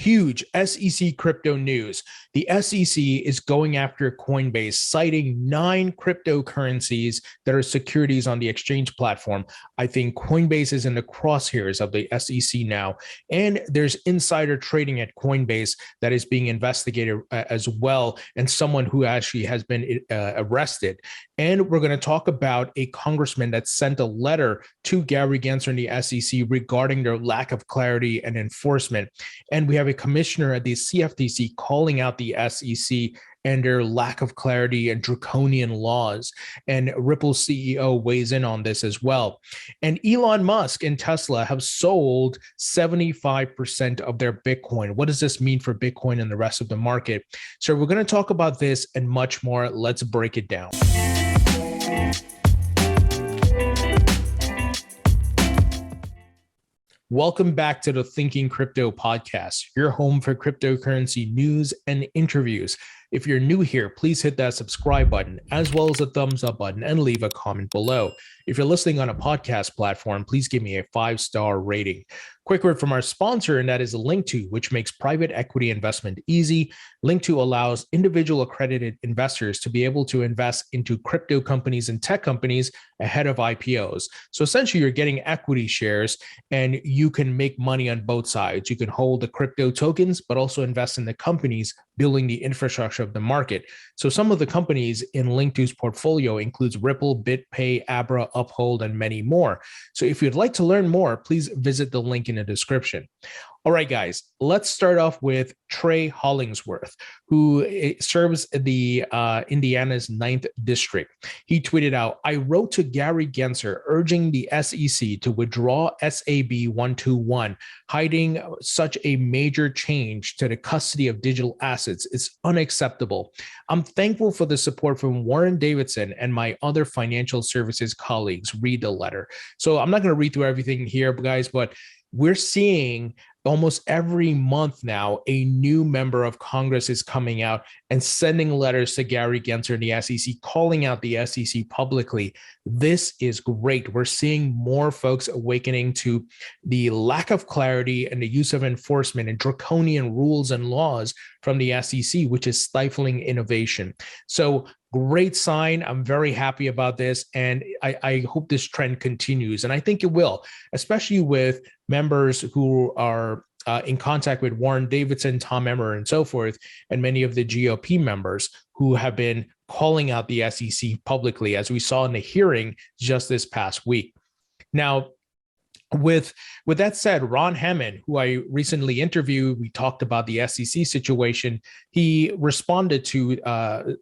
Huge SEC crypto news. The SEC is going after Coinbase, citing 9 cryptocurrencies that are securities on the exchange platform. I think Coinbase is in the crosshairs of the SEC now, and there's insider trading at Coinbase that is being investigated as well, and someone who actually has been arrested. And we're going to talk about a congressman that sent a letter to Gary Gensler and the SEC regarding their lack of clarity and enforcement. And we have a commissioner at the CFTC calling out the SEC and their lack of clarity and draconian laws. And Ripple's CEO weighs in on this as well. And Elon Musk and Tesla have sold 75% of their Bitcoin. What does this mean for Bitcoin and the rest of the market? So we're going to talk about this and much more. Let's break it down. Welcome back to the Thinking Crypto podcast, your home for cryptocurrency news and interviews. If you're new here, please hit that subscribe button as well as the thumbs up button and leave a comment below. If you're listening on a podcast platform, please give me a 5-star rating. Quick word from our sponsor, and that is Link2, which makes private equity investment easy. Link2 allows individual accredited investors to be able to invest into crypto companies and tech companies ahead of IPOs. So essentially, you're getting equity shares and you can make money on both sides. You can hold the crypto tokens, but also invest in the companies building the infrastructure of the market. So some of the companies in Link2's portfolio includes Ripple, BitPay, Abra, Uphold, and many more. So if you'd like to learn more, please visit the link in the description. All right, guys, let's start off with Trey Hollingsworth, who serves the Indiana's 9th district. He tweeted out, "I wrote to Gary Gensler urging the SEC to withdraw SAB 121. Hiding such a major change to the custody of digital assets is unacceptable. I'm thankful for the support from Warren Davidson and my other financial services colleagues." Read the letter. So I'm not going to read through everything here, guys, but we're seeing almost every month now, a new member of Congress is coming out and sending letters to Gary Gensler and the SEC, calling out the SEC publicly. This is great. We're seeing more folks awakening to the lack of clarity and the use of enforcement and draconian rules and laws from the SEC, which is stifling innovation. So great sign. I'm very happy about this. And I hope this trend continues. And I think it will, especially with members who are in contact with Warren Davidson, Tom Emmer, and so forth, and many of the GOP members who have been calling out the SEC publicly, as we saw in the hearing just this past week. Now, with that said, Ron Hammond, who I recently interviewed, we talked about the SEC situation. He responded to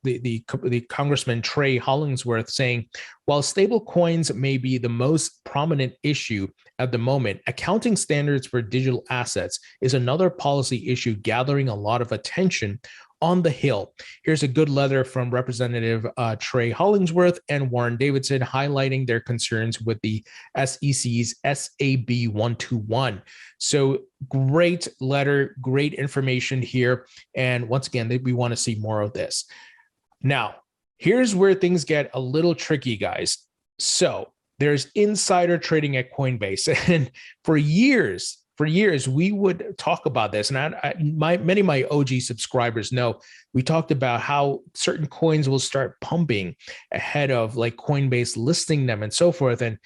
the Congressman Trey Hollingsworth saying, "While stable coins may be the most prominent issue at the moment, accounting standards for digital assets is another policy issue gathering a lot of attention on the Hill." Here's a good letter from Representative Trey Hollingsworth and Warren Davidson highlighting their concerns with the SEC's SAB 121. So great letter, great information here. And once again, we want to see more of this. Now, here's where things get a little tricky, guys. So there's insider trading at Coinbase. And for years, we would talk about this, and many of my OG subscribers know we talked about how certain coins will start pumping ahead of like Coinbase listing them and so forth. And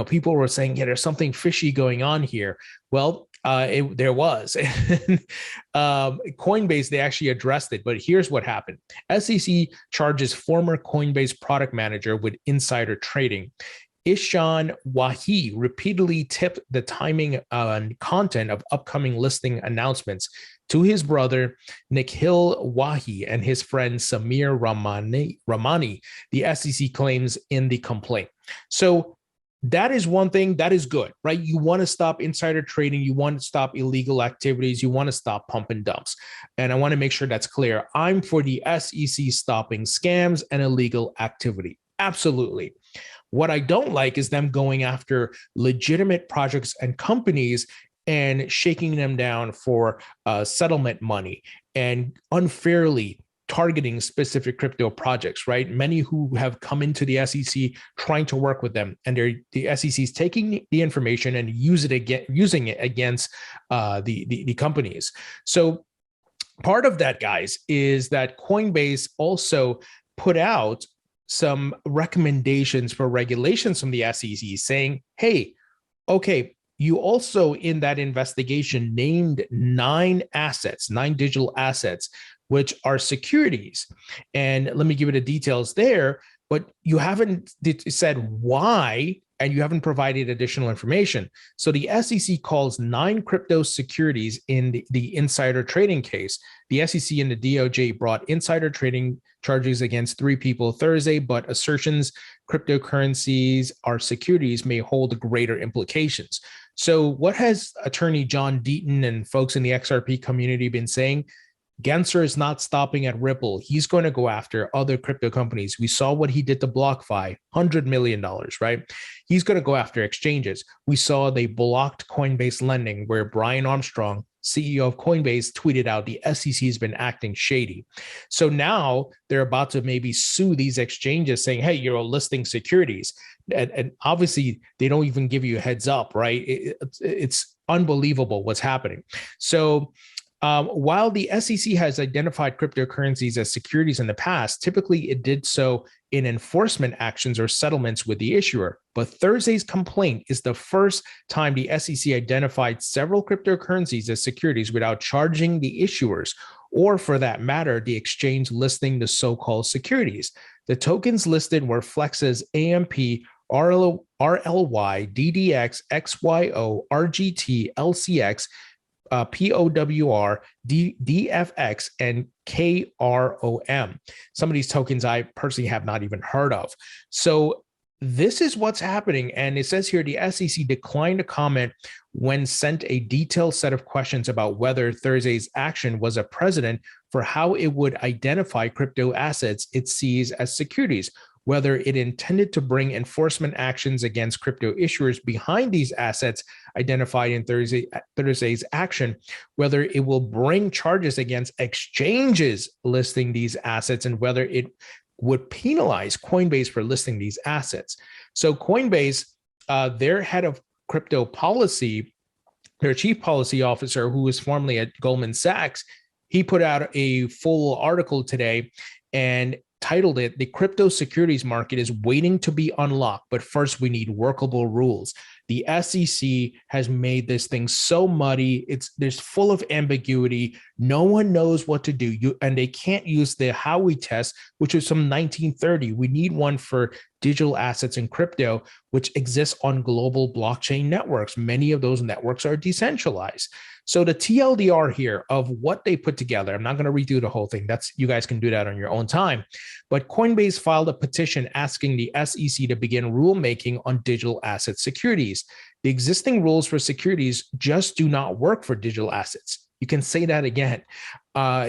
people were saying, "Yeah, there's something fishy going on here." Well, there was. Coinbase, they actually addressed it, but here's what happened. SEC charges former Coinbase product manager with insider trading. Ishan Wahi repeatedly tipped the timing and content of upcoming listing announcements to his brother Nikhil Wahi and his friend Samir Ramani, the SEC claims in the complaint. So that is one thing that is good, right? You want to stop insider trading. You want to stop illegal activities. You want to stop pump and dumps. And I want to make sure that's clear. I'm for the SEC stopping scams and illegal activity. Absolutely. What I don't like is them going after legitimate projects and companies and shaking them down for settlement money and unfairly targeting specific crypto projects, right? Many who have come into the SEC trying to work with them, and the SEC is taking the information and using it against the companies. So part of that, guys, is that Coinbase also put out some recommendations for regulations from the SEC saying, hey, okay, you also in that investigation named 9 digital assets, which are securities. And let me give you the details there, but you haven't said why, and you haven't provided additional information. So the SEC calls 9 crypto securities in the insider trading case. The SEC and the DOJ brought insider trading charges against 3 people Thursday, but assertions cryptocurrencies are securities may hold greater implications. So what has Attorney John Deaton and folks in the XRP community been saying? Gensler is not stopping at Ripple. He's going to go after other crypto companies. We saw what he did to BlockFi, $100 million, right? He's going to go after exchanges. We saw they blocked Coinbase lending, where Brian Armstrong, CEO of Coinbase, tweeted out the SEC has been acting shady. So now they're about to maybe sue these exchanges saying, hey, you're listing securities. And obviously, they don't even give you a heads up, right? It's unbelievable what's happening. So while the SEC has identified cryptocurrencies as securities in the past, typically it did so in enforcement actions or settlements with the issuer. But Thursday's complaint is the first time the SEC identified several cryptocurrencies as securities without charging the issuers, or for that matter, the exchange listing the so-called securities. The tokens listed were Flex's AMP, RLY, DDX, XYO, RGT, LCX, POWR, DFX, and KROM. Some of these tokens I personally have not even heard of. So this is what's happening. And it says here the SEC declined to comment when sent a detailed set of questions about whether Thursday's action was a precedent for how it would identify crypto assets it sees as securities, whether it intended to bring enforcement actions against crypto issuers behind these assets identified in Thursday's action, whether it will bring charges against exchanges listing these assets, and whether it would penalize Coinbase for listing these assets. So Coinbase, their head of crypto policy, their chief policy officer, who was formerly at Goldman Sachs, he put out a full article today and titled it, "The Crypto Securities Market is Waiting to be Unlocked, but First We Need Workable Rules." The SEC has made this thing so muddy. There's full of ambiguity. No one knows what to do. And they can't use the Howey test, which was from 1930. We need one for digital assets and crypto, which exists on global blockchain networks. Many of those networks are decentralized. So the TLDR here of what they put together, I'm not going to redo the whole thing. You guys can do that on your own time. But Coinbase filed a petition asking the SEC to begin rulemaking on digital asset securities. The existing rules for securities just do not work for digital assets. You can say that again.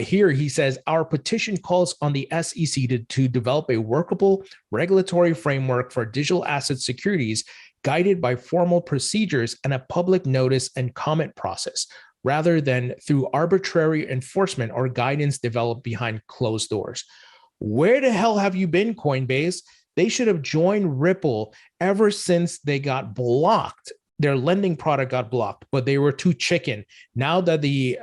Here he says, our petition calls on the SEC to develop a workable regulatory framework for digital asset securities guided by formal procedures and a public notice and comment process, rather than through arbitrary enforcement or guidance developed behind closed doors. Where the hell have you been, Coinbase? They should have joined Ripple ever since they got blocked. Their lending product got blocked, but they were too chicken. Now that the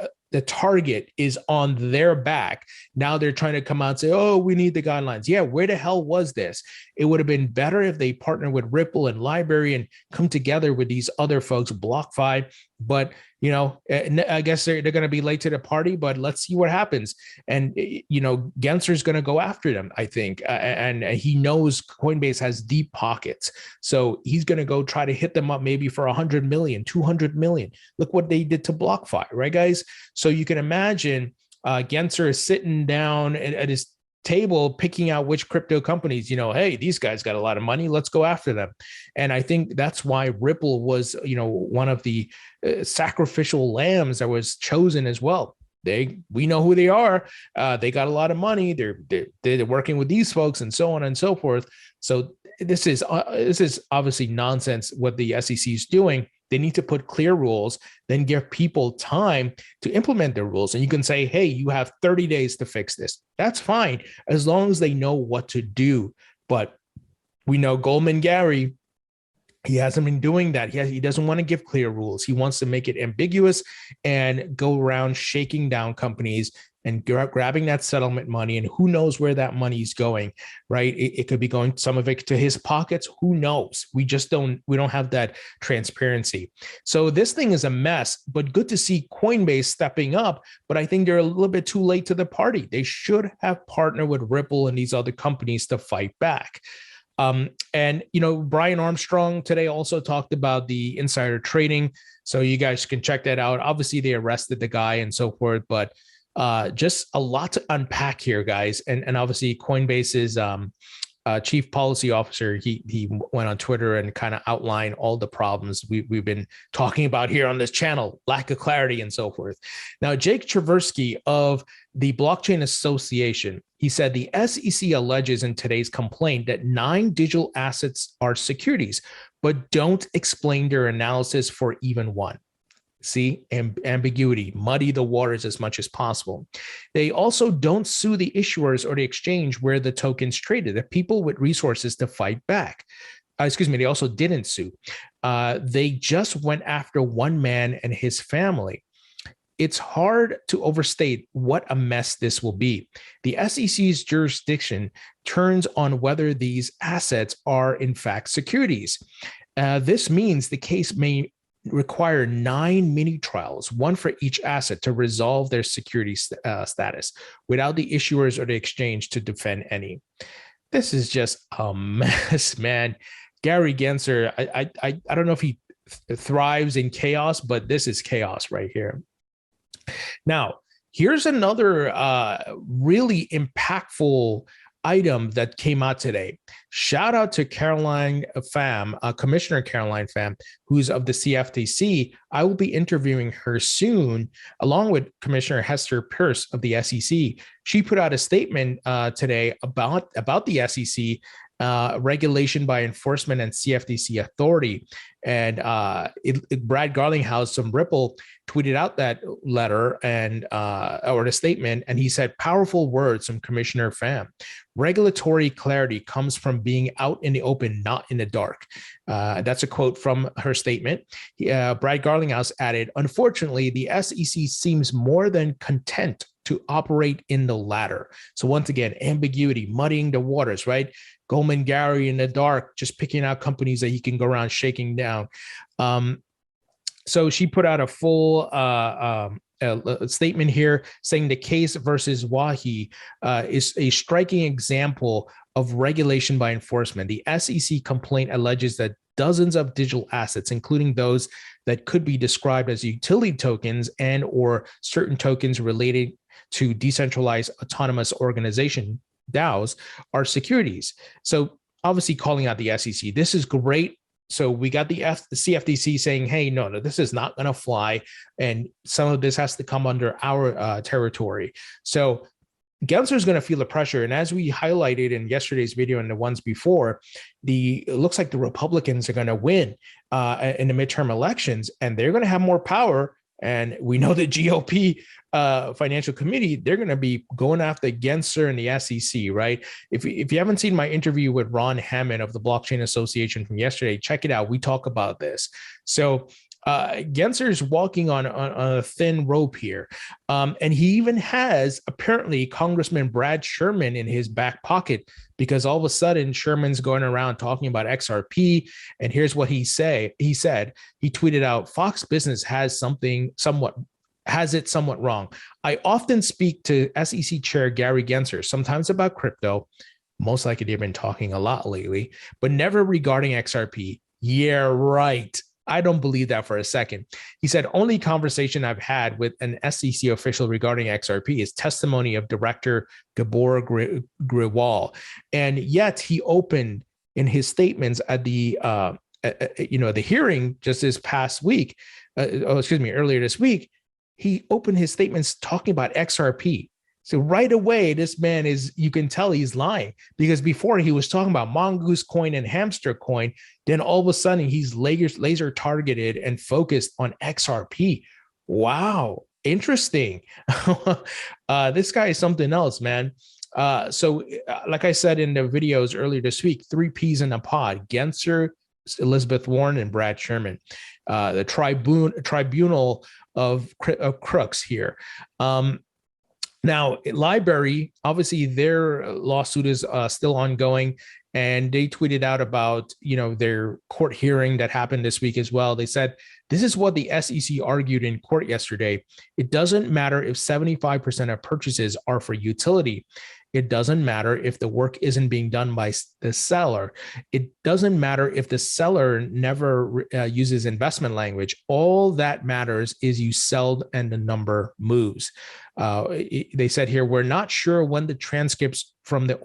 target is on their back, now they're trying to come out and say, oh, we need the guidelines. Yeah, where the hell was this? It would have been better if they partnered with Ripple and LBRY and come together with these other folks, BlockFi. But, I guess they're going to be late to the party, but let's see what happens. And, Gensler's going to go after them, I think. And he knows Coinbase has deep pockets. So he's going to go try to hit them up maybe for 100 million, 200 million. Look what they did to BlockFi, right, guys? So you can imagine Gensler is sitting down at his table picking out which crypto companies, hey, these guys got a lot of money, let's go after them. And I think that's why Ripple was, one of the sacrificial lambs that was chosen as well. We know who they are. They got a lot of money. They're working with these folks and so on and so forth. So this is obviously nonsense what the SEC is doing. They need to put clear rules, then give people time to implement the rules. And you can say, hey, you have 30 days to fix this. That's fine, as long as they know what to do. But we know Goldman Gary, he hasn't been doing that. He doesn't want to give clear rules. He wants to make it ambiguous and go around shaking down companies and grabbing that settlement money. And who knows where that money is going, right? It could be going, some of it to his pockets. Who knows? We don't have that transparency. So this thing is a mess, but good to see Coinbase stepping up. But I think they're a little bit too late to the party. They should have partnered with Ripple and these other companies to fight back. And, Brian Armstrong today also talked about the insider trading. So you guys can check that out. Obviously, they arrested the guy and so forth, but just a lot to unpack here, guys. And obviously, Coinbase's chief policy officer, he went on Twitter and kind of outlined all the problems we've been talking about here on this channel, lack of clarity and so forth. Now, Jake Tversky of the Blockchain Association, he said the SEC alleges in today's complaint that 9 digital assets are securities, but don't explain their analysis for even one. See, ambiguity, muddy the waters as much as possible. They also don't sue the issuers or the exchange where the token's traded, the people with resources to fight back. They also didn't sue. They just went after one man and his family. It's hard to overstate what a mess this will be. The SEC's jurisdiction turns on whether these assets are in fact securities. This means the case may require 9 mini trials, one for each asset, to resolve their security status without the issuers or the exchange to defend any. This is just a mess, man. Gary Gensler, I don't know if he thrives in chaos, but this is chaos right here. Now, here's another really impactful item that came out today. Shout out to Caroline Pham, Commissioner Caroline Pham, who's of the CFTC. I will be interviewing her soon, along with Commissioner Hester Peirce of the SEC. She put out a statement today about the SEC regulation by enforcement and CFTC authority. And Brad Garlinghouse from Ripple tweeted out that letter and or the statement, and he said, powerful words from Commissioner Pham. Regulatory clarity comes from being out in the open, not in the dark. That's a quote from her statement. Brad Garlinghouse added, unfortunately, the SEC seems more than content to operate in the latter. So once again, ambiguity, muddying the waters, right? Goldman Gary in the dark, just picking out companies that he can go around shaking down. So she put out a full statement here saying the case versus Wahi is a striking example of regulation by enforcement. The SEC complaint alleges that dozens of digital assets, including those that could be described as utility tokens and or certain tokens related to decentralized autonomous organization, DAOs, are securities. So obviously calling out the SEC. This is great. So we got the CFTC saying, hey, no, this is not going to fly. And some of this has to come under our territory. So Gensler is going to feel the pressure. And as we highlighted in yesterday's video and the ones before, it looks like the Republicans are going to win in the midterm elections, and they're going to have more power. And we know the GOP financial committee, they're going to be going after Gensler and the SEC, right? If you haven't seen my interview with Ron Hammond of the Blockchain Association from yesterday, check it out. We talk about this. So Gensler is walking on a thin rope here. And he even has apparently Congressman Brad Sherman in his back pocket, because all of a sudden Sherman's going around talking about XRP. And here's what he said, he tweeted out, Fox Business has it somewhat wrong. I often speak to SEC Chair Gary Gensler, sometimes about crypto. Most likely they've been talking a lot lately, but never regarding XRP. Yeah, right. I don't believe that for a second. He said, only conversation I've had with an SEC official regarding XRP is testimony of Director Gabor Grewal. And yet he opened in his statements at the hearing just this past week, earlier this week, he opened his statements talking about XRP. So right away, this man is, you can tell he's lying, because before he was talking about mongoose coin and hamster coin. Then all of a sudden he's laser targeted and focused on XRP. Wow, interesting. This guy is something else, man. Like I said in the videos earlier this week, 3 Ps in a pod: Gensler, Elizabeth Warren, and Brad Sherman, the tribunal of crooks here. Now, LBRY, obviously, their lawsuit is still ongoing, and they tweeted out about, their court hearing that happened this week as well. They said, this is what the SEC argued in court yesterday. It doesn't matter if 75% of purchases are for utility. It doesn't matter if the work isn't being done by the seller. It doesn't matter if the seller never uses investment language. All that matters is you sell and the number moves. They said here, we're not sure when the transcripts from the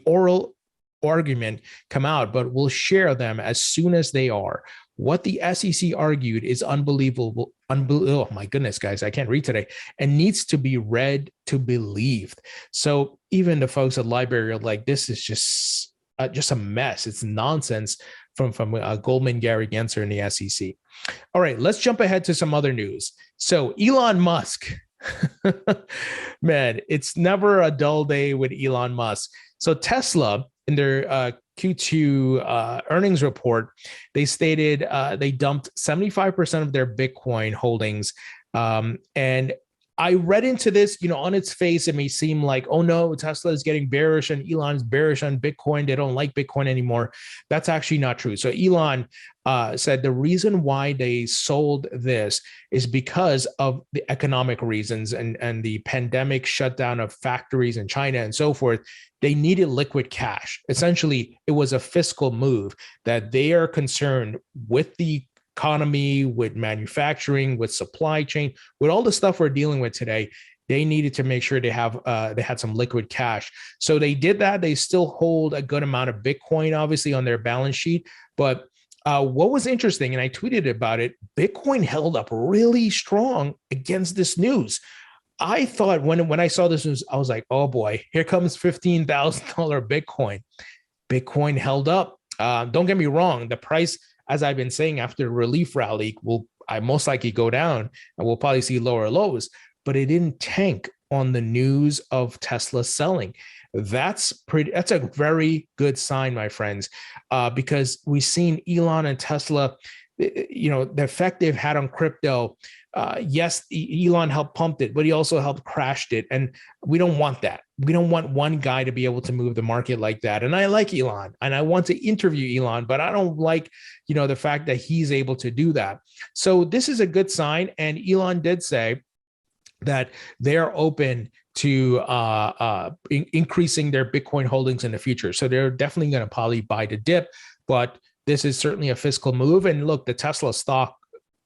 oral argument come out, but we'll share them as soon as they are. What the SEC argued is unbelievable. Oh my goodness, guys, I can't read today, and needs to be read to believed. So even the folks at LBRY are like, this is just a mess. It's nonsense from Goldman, Gary Gensler, and the SEC. All right, let's jump ahead to some other news. So Elon Musk, man, it's never a dull day with Elon Musk. So Tesla, in their Q2 earnings report, they stated they dumped 75% of their Bitcoin holdings. And I read into this, on its face, it may seem like, oh no, Tesla is getting bearish and Elon's bearish on Bitcoin. They don't like Bitcoin anymore. That's actually not true. So Elon said the reason why they sold this is because of the economic reasons and the pandemic shutdown of factories in China and so forth. They needed liquid cash. Essentially, it was a fiscal move that they are concerned with the economy, with manufacturing, with supply chain, with all the stuff we're dealing with today. They needed to make sure they had some liquid cash. So they did that. They still hold a good amount of Bitcoin, obviously, on their balance sheet. But what was interesting, and I tweeted about it, Bitcoin held up really strong against this news. I thought when I saw this news, I was like, oh boy, here comes $15,000 Bitcoin. Bitcoin held up. Don't get me wrong. The price, as I've been saying, after the relief rally, will most likely go down, and we'll probably see lower lows, but it didn't tank on the news of Tesla selling. That's a very good sign, my friends, because we've seen Elon and Tesla, the effect they've had on crypto. Yes, Elon helped pump it, but he also helped crashed it. And we don't want that. We don't want one guy to be able to move the market like that. And I like Elon and I want to interview Elon, but I don't like, the fact that he's able to do that. So this is a good sign. And Elon did say that they're open to increasing their Bitcoin holdings in the future. So they're definitely going to probably buy the dip, but this is certainly a fiscal move. And look, the Tesla stock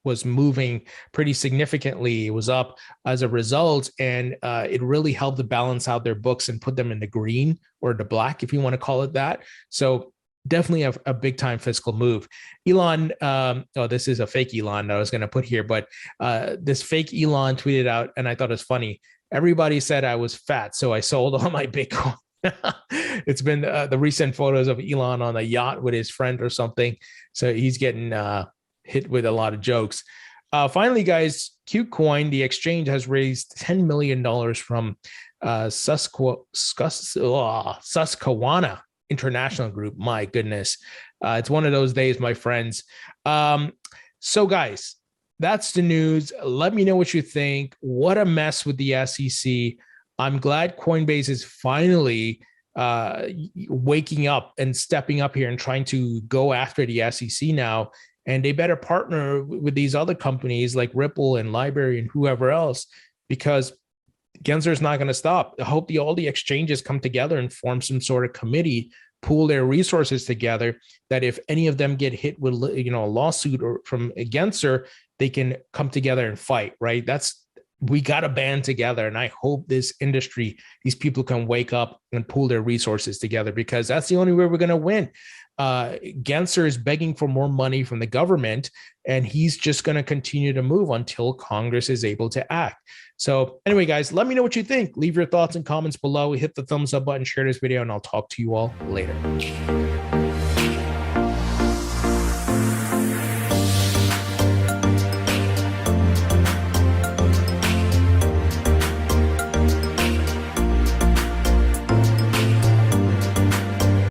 was moving pretty significantly. It was up as a result, and it really helped to balance out their books and put them in the green or the black, if you want to call it that. So definitely a big time fiscal move. Elon, this is a fake Elon that I was going to put here, but this fake Elon tweeted out, and I thought it was funny. Everybody said I was fat, so I sold all my Bitcoin. It's been the recent photos of Elon on a yacht with his friend or something. So he's getting hit with a lot of jokes. Finally, guys, KuCoin, the exchange, has raised $10 million from Susquehanna International Group. My goodness. It's one of those days, my friends. So guys, that's the news. Let me know what you think. What a mess with the SEC. I'm glad Coinbase is finally waking up and stepping up here and trying to go after the SEC now. And they better partner with these other companies like Ripple and LBRY and whoever else, because Gensler is not going to stop. I hope all the exchanges come together and form some sort of committee, pool their resources together, that if any of them get hit with a lawsuit or from Gensler, they can come together and fight, right? We got to band together. And I hope this industry, these people can wake up and pool their resources together, because that's the only way we're going to win. Gensler is begging for more money from the government, and he's just going to continue to move until Congress is able to act. So anyway, guys, let me know what you think. Leave your thoughts and comments below. Hit the thumbs up button, share this video, and I'll talk to you all later.